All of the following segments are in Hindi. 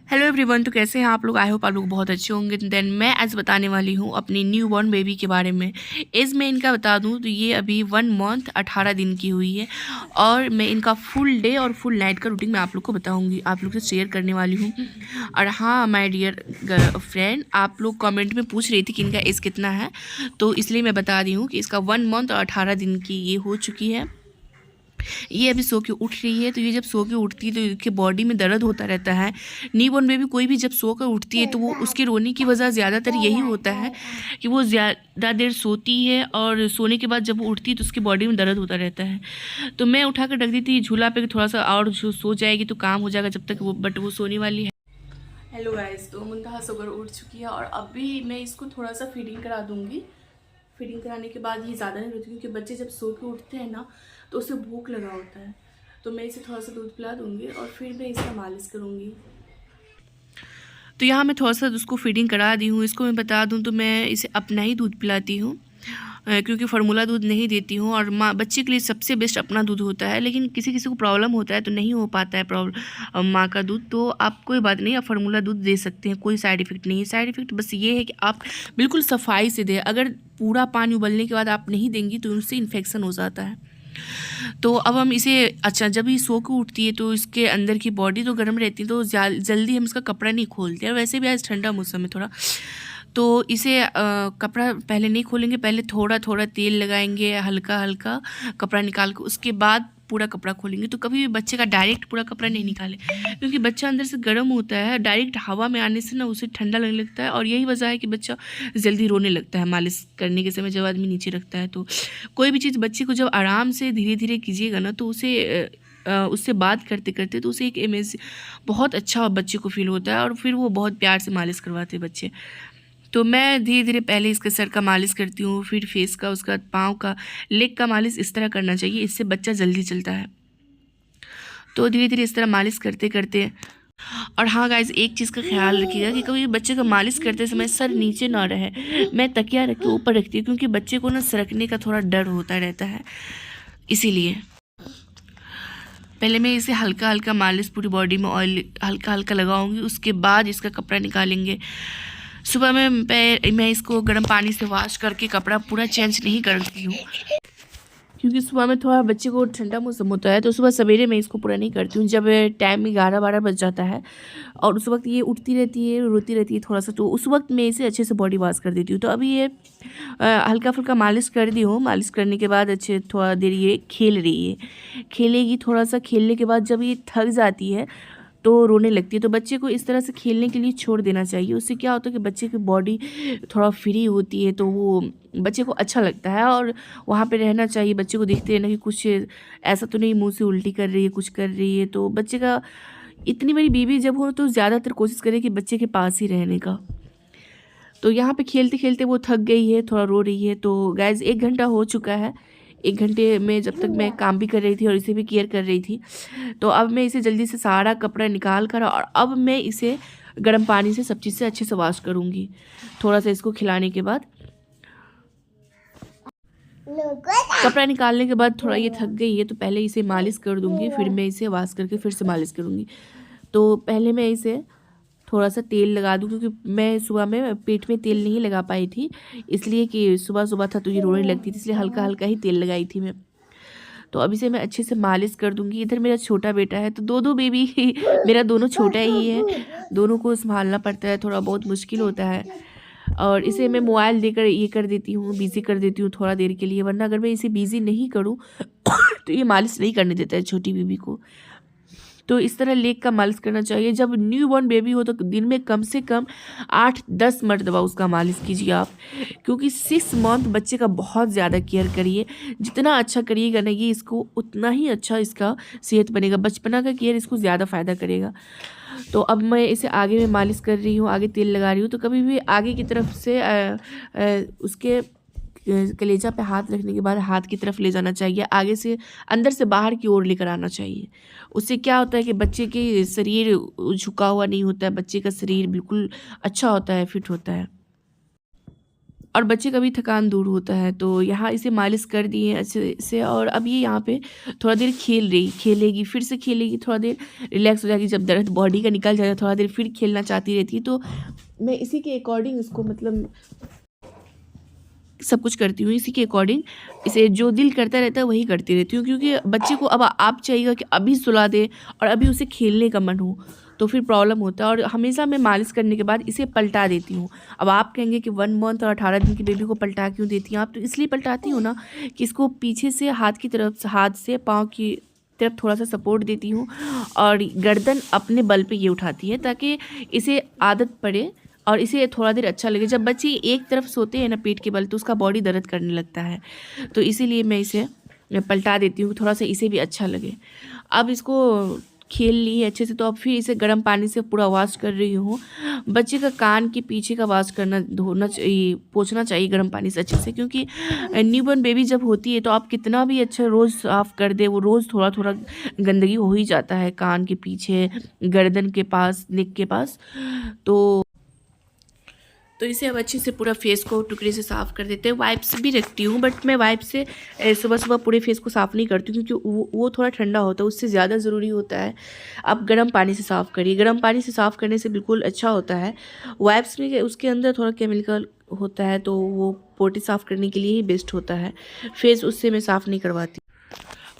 Hello everyone. तो कैसे हैं आप लोग? आई होप आप लोग बहुत अच्छे होंगे। देन मैं आज बताने वाली हूँ अपनी न्यू बॉर्न बेबी के बारे में। एज मैं इनका बता दूँ तो ये अभी 1 मंथ 18 दिन की हुई है और मैं इनका फुल डे और फुल नाइट का रूटीन मैं आप लोग को बताऊँगी, आप लोग से शेयर करने वाली हूँ। और हाँ माय डियर फ्रेंड, आप लोग कमेंट में पूछ रही थी कि इनका एज कितना है, तो इसलिए मैं बता रही हूँ कि इसका 1 मंथ और 18 दिन की ये हो चुकी है। ये अभी सो के उठ रही है। तो ये जब सो के उठती है तो इसके बॉडी में दर्द होता रहता है। न्यूबॉर्न बेबी कोई भी जब सो कर उठती है तो वो उसके रोने की वजह ज़्यादातर यही होता है कि वो ज़्यादा देर सोती है और सोने के बाद जब वो उठती है तो उसकी बॉडी में दर्द होता रहता है। तो मैं उठा कर रख दी थी झूला पे, थोड़ा सा और जो सो जाएगी तो काम हो जाएगा जब तक वो, बट वो सोने वाली है। हेलो गाइस, तो मुंतहा सोकर उठ चुकी है और अभी मैं इसको थोड़ा सा फीडिंग करा दूँगी। फीडिंग कराने के बाद ये ज़्यादा नहीं रोती क्योंकि बच्चे जब सो के उठते हैं ना तो उसे भूख लगा होता है। तो मैं इसे थोड़ा सा दूध पिला दूँगी और फिर मैं इसका मालिश करूँगी। तो यहाँ मैं थोड़ा सा उसको फीडिंग करा दी हूँ। इसको मैं बता दूँ तो मैं इसे अपना ही दूध पिलाती हूँ क्योंकि फार्मूला दूध नहीं देती हूँ। और माँ बच्चे के लिए सबसे बेस्ट अपना दूध होता है, लेकिन किसी किसी को प्रॉब्लम होता है तो नहीं हो पाता है प्रॉब्लम माँ का दूध, तो आप कोई बात नहीं, आप फार्मूला दूध दे सकते हैं, कोई साइड इफ़ेक्ट नहीं है। साइड इफ़ेक्ट बस ये है कि आप बिल्कुल सफाई से दें। अगर पूरा पानी उबलने के बाद आप नहीं देंगी तो उनसे इन्फेक्शन हो जाता है। तो अब हम इसे, अच्छा जब ये सो के उठती है तो इसके अंदर की बॉडी तो गर्म रहती है तो जल्दी हम इसका कपड़ा नहीं खोलते हैं। वैसे भी आज ठंडा मौसम है थोड़ा, तो इसे कपड़ा पहले नहीं खोलेंगे, पहले थोड़ा थोड़ा तेल लगाएंगे, हल्का हल्का कपड़ा निकाल के उसके बाद पूरा कपड़ा खोलेंगे। तो कभी भी बच्चे का डायरेक्ट पूरा कपड़ा नहीं निकालें क्योंकि बच्चा अंदर से गर्म होता है, डायरेक्ट हवा में आने से ना उसे ठंडा लगने लगता है और यही वजह है कि बच्चा जल्दी रोने लगता है मालिश करने के समय जब आदमी नीचे रखता है। तो कोई भी चीज़ बच्चे को जब आराम से धीरे धीरे कीजिएगा ना तो उसे उससे बात करते करते तो उसे एक इमेज बहुत अच्छा बच्चे को फील होता है और फिर वो बहुत प्यार से मालिश करवाते हैं बच्चे। तो मैं धीरे धीरे पहले इसके सर का मालिश करती हूँ, फिर फेस का, उसका पाँव का, लेग का मालिश इस तरह करना चाहिए, इससे बच्चा जल्दी चलता है। तो धीरे धीरे इस तरह मालिश करते करते, और हाँ गाइज एक चीज़ का ख्याल रखिएगा कि कभी बच्चे का मालिश करते समय सर नीचे ना रहे। मैं तकिया रख के ऊपर रखती हूँ क्योंकि बच्चे को ना सरकने का थोड़ा डर होता रहता है, इसीलिए पहले मैं इसे हल्का हल्का मालिश पूरी बॉडी में ऑयल हल्का हल्का लगाऊंगी, उसके बाद इसका कपड़ा निकालेंगे। सुबह में मैं इसको गर्म पानी से वॉश करके कपड़ा पूरा चेंज नहीं करती हूँ क्योंकि सुबह में थोड़ा बच्चे को ठंडा मौसम होता है, तो सुबह सवेरे मैं इसको पूरा नहीं करती हूँ जब टाइम 11-12 बज जाता है और उस वक्त ये उठती रहती है, रोती रहती है थोड़ा सा, तो उस वक्त मैं इसे अच्छे से बॉडी वॉश कर देती हूँ। तो अभी ये हल्का फुल्का मालिश कर दी हूँ। मालिश करने के बाद अच्छे थोड़ा देर ये खेल रही है, खेलेगी। थोड़ा सा खेलने के बाद जब ये थक जाती है तो रोने लगती है। तो बच्चे को इस तरह से खेलने के लिए छोड़ देना चाहिए, उससे क्या होता है कि बच्चे की बॉडी थोड़ा फ्री होती है तो वो बच्चे को अच्छा लगता है और वहाँ पे रहना चाहिए। बच्चे को देखते रहना कि कुछ ऐसा तो नहीं मुंह से उल्टी कर रही है, कुछ कर रही है। तो बच्चे का इतनी बड़ी बेबी जब हो तो ज़्यादातर कोशिश करें कि बच्चे के पास ही रहने का। तो यहाँ पे खेलते खेलते वो थक गई है, थोड़ा रो रही है। तो गैस 1 घंटा हो चुका है। 1 घंटे में जब तक मैं काम भी कर रही थी और इसे भी केयर कर रही थी, तो अब मैं इसे जल्दी से सारा कपड़ा निकाल कर और अब मैं इसे गर्म पानी से सब चीज़ से अच्छे से वॉश करूँगी थोड़ा सा इसको खिलाने के बाद। कपड़ा निकालने के बाद थोड़ा ये थक गई है तो पहले इसे मालिश कर दूँगी, फिर मैं इसे वॉश करके फिर से मालिश करूँगी। तो पहले मैं इसे थोड़ा सा तेल लगा दूँ क्योंकि मैं सुबह में पेट में तेल नहीं लगा पाई थी, इसलिए कि सुबह सुबह था तो ये रोने लगती थी, इसलिए हल्का हल्का ही तेल लगाई थी मैं। तो अभी से मैं अच्छे से मालिश कर दूँगी। इधर मेरा छोटा बेटा है तो दो बेबी मेरा दोनों छोटा ही है, दोनों को संभालना पड़ता है, थोड़ा बहुत मुश्किल होता है। और इसे मैं मोबाइल देकर ये कर देती हूँ, बिज़ी कर देती हूँ थोड़ा देर के लिए, वरना अगर मैं इसे बिज़ी नहीं करूँ तो ये मालिश नहीं करने देता है छोटी बेबी को। तो इस तरह लेग का मालिश करना चाहिए। जब न्यू बॉर्न बेबी हो तो दिन में कम से कम 8-10 मरतबा उसका मालिश कीजिए आप, क्योंकि 6 मंथ बच्चे का बहुत ज़्यादा केयर करिए। जितना अच्छा करिएगा ना ये इसको उतना ही अच्छा इसका सेहत बनेगा। बचपना का केयर इसको ज़्यादा फ़ायदा करेगा। तो अब मैं इसे आगे में मालिश कर रही हूँ, आगे तेल लगा रही हूँ। तो कभी भी आगे की तरफ से उसके कलेजा पे हाथ रखने के बाद हाथ की तरफ ले जाना चाहिए, आगे से अंदर से बाहर की ओर लेकर आना चाहिए। उससे क्या होता है कि बच्चे के शरीर झुका हुआ नहीं होता है, बच्चे का शरीर बिल्कुल अच्छा होता है, फिट होता है। और बच्चे का भी थकान दूर होता है। तो यहाँ इसे मालिश कर दिए अच्छे से और अब ये यहाँ पे थोड़ा देर खेलेगी, फिर से खेलेगी, थोड़ा देर रिलैक्स हो जाएगी। जब दर्द बॉडी का निकल जाएगा थोड़ा देर फिर खेलना चाहती रहती है। तो मैं इसी के अकॉर्डिंग इसको मतलब सब कुछ करती हूँ, इसी के अकॉर्डिंग इसे जो दिल करता रहता है वही करती रहती हूँ। क्योंकि बच्चे को अब आप चाहिएगा कि अभी सुला दे और अभी उसे खेलने का मन हो तो फिर प्रॉब्लम होता है। और हमेशा मैं मालिश करने के बाद इसे पलटा देती हूँ। अब आप कहेंगे कि 1 मंथ और 18 दिन की बेबी को पलटा क्यों देती हैं आप? तो इसलिए पलटाती हूँ ना कि इसको पीछे से हाथ की तरफ, हाथ से पाँव की तरफ थोड़ा सा सपोर्ट देती हूँ और गर्दन अपने बल पे ये उठाती है ताकि इसे आदत पड़े और इसे थोड़ा देर अच्छा लगे। जब बच्चे एक तरफ सोते हैं ना पेट के बल तो उसका बॉडी दर्द करने लगता है। तो इसीलिए मैं इसे पलटा देती हूँ थोड़ा सा इसे भी अच्छा लगे। अब इसको खेल ली है अच्छे से तो अब फिर इसे गर्म पानी से पूरा वॉश कर रही हूँ। बच्चे का कान के पीछे का वॉश करना, धोना चाहिए, पोंछना चाहिए गर्म पानी से अच्छे से। क्योंकि न्यूबॉर्न बेबी जब होती है तो आप कितना भी अच्छा रोज़ साफ़ कर दे वो रोज़ थोड़ा थोड़ा गंदगी हो ही जाता है कान के पीछे, गर्दन के पास, नेक के पास। तो इसे अब अच्छे से पूरा फेस को टुकड़े से साफ़ कर देते हैं। वाइप्स भी रखती हूँ बट मैं वाइप से सुबह सुबह पूरे फेस को साफ़ नहीं करती हूँ क्योंकि वो थोड़ा ठंडा होता है, उससे ज़्यादा ज़रूरी होता है आप गर्म पानी से साफ़ करिए। गर्म पानी से साफ़ करने से बिल्कुल अच्छा होता है। वाइप्स में उसके अंदर थोड़ा केमिकल होता है तो वो पोटी साफ़ करने के लिए ही बेस्ट होता है, फेस उससे मैं साफ़ नहीं करवाती।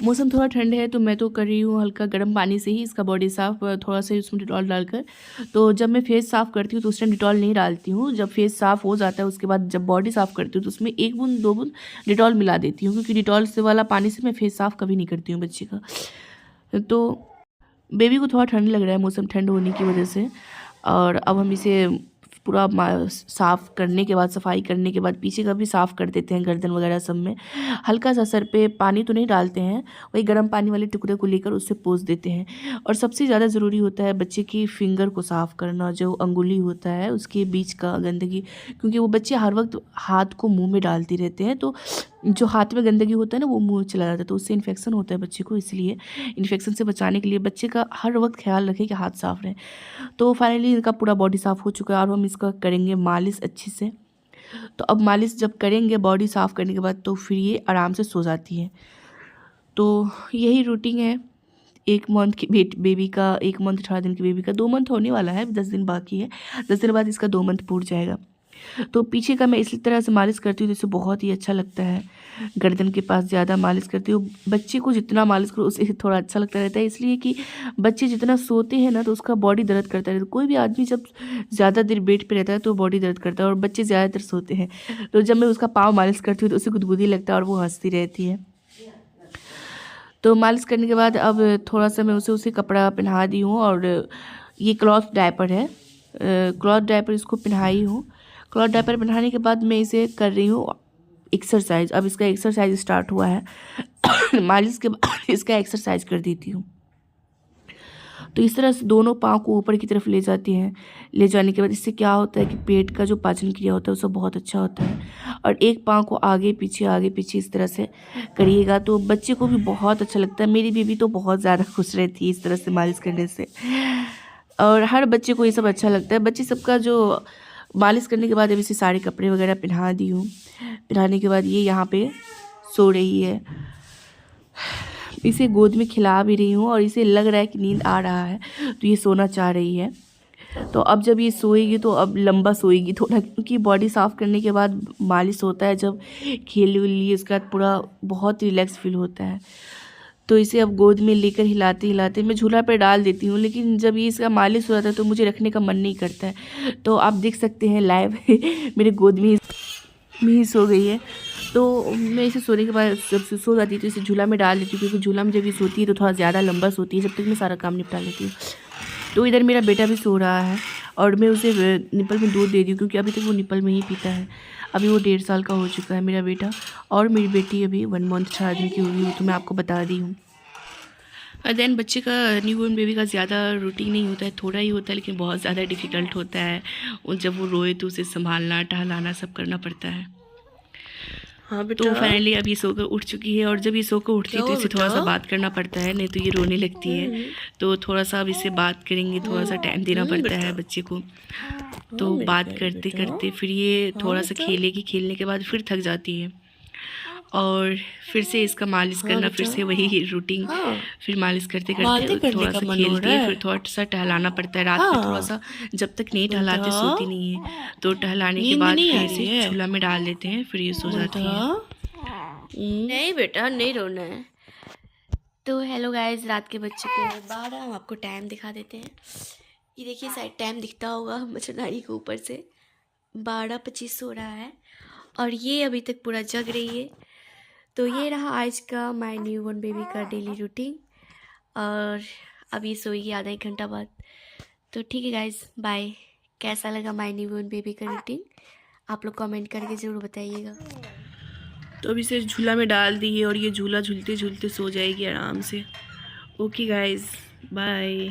मौसम थोड़ा ठंड है तो मैं तो कर रही हूँ हल्का गर्म पानी से ही इसका बॉडी साफ़, थोड़ा सा उसमें डिटॉल डालकर। तो जब मैं फेस साफ़ करती हूँ तो उस टाइम डिटॉल नहीं डालती हूँ। जब फेस साफ़ हो जाता है उसके बाद जब बॉडी साफ़ करती हूँ तो उसमें 1 बूंद 2 बूंद डिटॉल मिला देती हूँ क्योंकि डिटॉल से वाला पानी से मैं फेस साफ़ कभी नहीं करती हूँ बच्चे का। तो बेबी को थोड़ा ठंड लग रहा है मौसम ठंड होने की वजह से। और अब हम इसे पूरा साफ़ करने के बाद, सफाई करने के बाद पीछे का भी साफ़ कर देते हैं, गर्दन वगैरह सब में हल्का सा सर पे पानी तो नहीं डालते हैं, वही गर्म पानी वाले टुकड़े को लेकर उससे पोंछ देते हैं। और सबसे ज़्यादा ज़रूरी होता है बच्चे की फिंगर को साफ़ करना, जो अंगुली होता है उसके बीच का गंदगी। क्योंकि वो बच्चे हर वक्त हाथ को मुँह में डालते रहते हैं तो जो हाथ में गंदगी होता है ना वो मुँह चला जाता है तो उससे इन्फेक्शन होता है बच्चे को। इसलिए इन्फेक्शन से बचाने के लिए बच्चे का हर वक्त ख्याल रखें कि हाथ साफ़ रहे। तो फाइनली इनका पूरा बॉडी साफ़ हो चुका है और हम इसका करेंगे मालिश अच्छे से। तो अब मालिश जब करेंगे बॉडी साफ़ करने के बाद तो फिर ये आराम से सो जाती है। तो यही रूटीन है 1 मंथ की बेबी का, 1 मंथ 18 दिन की बेबी का। 2 मंथ होने वाला है, 10 दिन बाकी है, 10 दिन बाद इसका 2 मंथ पूर जाएगा। तो पीछे का मैं इसी तरह से मालिश करती हूँ जिससे बहुत ही अच्छा लगता है। गर्दन के पास ज़्यादा मालिश करती हूँ। बच्चे को जितना मालिश करो उसे थोड़ा अच्छा लगता रहता है, इसलिए कि बच्चे जितना सोते हैं ना तो उसका बॉडी दर्द करता रहता है। कोई भी आदमी जब ज़्यादा देर बेड पे रहता है तो बॉडी दर्द करता है और बच्चे ज़्यादातर सोते हैं। तो जब मैं उसका पाँव मालिश करती हूँ तो उसे गुदगुदी लगता है और वो हंसती रहती है। तो मालिश करने के बाद अब थोड़ा सा मैं उसे कपड़ा पहना दी हूँ और ये क्लॉथ डायपर है, क्लॉथ डायपर इसको पहनाई हूँ। क्लॉथ डायपर पहनाने के बाद मैं इसे कर रही हूँ एक्सरसाइज। अब इसका एक्सरसाइज स्टार्ट हुआ है मालिश के बाद इसका एक्सरसाइज कर देती हूँ। तो इस तरह से दोनों पाँव को ऊपर की तरफ ले जाती हैं। ले जाने के बाद इससे क्या होता है कि पेट का जो पाचन क्रिया होता है उसका बहुत अच्छा होता है। और एक पाँव को आगे पीछे इस तरह से करिएगा तो बच्चे को भी बहुत अच्छा लगता है। मेरी बेबी तो बहुत ज़्यादा खुश रहती है इस तरह से मालिश करने से और हर बच्चे को ये सब अच्छा लगता है। बच्चे सबका जो मालिश करने के बाद अब इसे सारे कपड़े वगैरह पहना दी हूँ। पहनाने के बाद ये यहाँ पे सो रही है। इसे गोद में खिला भी रही हूँ और इसे लग रहा है कि नींद आ रहा है तो ये सोना चाह रही है। तो अब जब ये सोएगी तो अब लंबा सोएगी थोड़ा, क्योंकि बॉडी साफ़ करने के बाद मालिश होता है, जब खेल लिए उसके बाद पूरा बहुत रिलैक्स फील होता है। तो इसे अब गोद में लेकर हिलाते हिलाते मैं झूला पे डाल देती हूँ, लेकिन जब ये इसका मालिश हो जाता है तो मुझे रखने का मन नहीं करता है। तो आप देख सकते हैं लाइव मेरे गोद में ही सो गई है। तो मैं इसे सोने के बाद जब सो जाती है तो इसे झूला में डाल देती हूँ, क्योंकि झूला में जब ये सोती है तो थोड़ा ज़्यादा लंबा सोती है, जब तक मैं सारा काम निपटा लेती हूँ। तो इधर मेरा बेटा भी सो रहा है और मैं उसे निपल में दूध दे रही हूँ, क्योंकि अभी तक वो निपल में ही पीता है। अभी वो 1.5 साल का हो चुका है मेरा बेटा और मेरी बेटी अभी 1 मंथ 18 दिन की हुई है, तो मैं आपको बता दी हूँ। देन बच्चे का, न्यूबॉर्न बेबी का ज़्यादा रूटीन नहीं होता है, थोड़ा ही होता है, लेकिन बहुत ज़्यादा डिफ़िकल्ट होता है। और जब वो रोए तो उसे संभालना, टहलाना सब करना पड़ता है। हाँ बेटा। तो फाइनली अब ये सोकर उठ चुकी है और जब ये सोकर उठती है तो इसे थोड़ा सा बात करना पड़ता है, नहीं तो ये रोने लगती है। तो थोड़ा सा अब इससे बात करेंगे, थोड़ा सा टाइम देना पड़ता है बच्चे को। तो बात करते करते फिर ये थोड़ा सा खेलेगी, खेलने के बाद फिर थक जाती है और फिर से इसका मालिश करना, फिर से वही रूटीन, फिर मालिश करते करते थोड़ा सा खेलती है, फिर थोड़ा सा टहलाना पड़ता है रात में थोड़ा सा, जब तक नहीं टहलाते सोती नहीं है, तो टहलाने के बाद फिर इसे झूला में डाल देते हैं, फिर ये सो जाती है। नहीं बेटा नहीं रोना है। तो हेलो गाइस, रात के बज चुके हैं 12। हम आपको टाइम दिखा देते हैं। ये देखिए शायद टाइम दिखता होगा मच्छरदानी के ऊपर से, 12:25 हो रहा है और ये अभी तक पूरा जग रही है। तो ये रहा आज का माय न्यूबॉर्न बेबी का डेली रूटीन और अभी सोएगी आधा एक घंटा बाद। तो ठीक है गाइस, बाय। कैसा लगा माय न्यूबॉर्न बेबी का रूटीन आप लोग कमेंट करके ज़रूर बताइएगा। तो अभी से झूला में डाल दी है और ये झूला झूलते झूलते सो जाएगी आराम से। Okay guys, bye.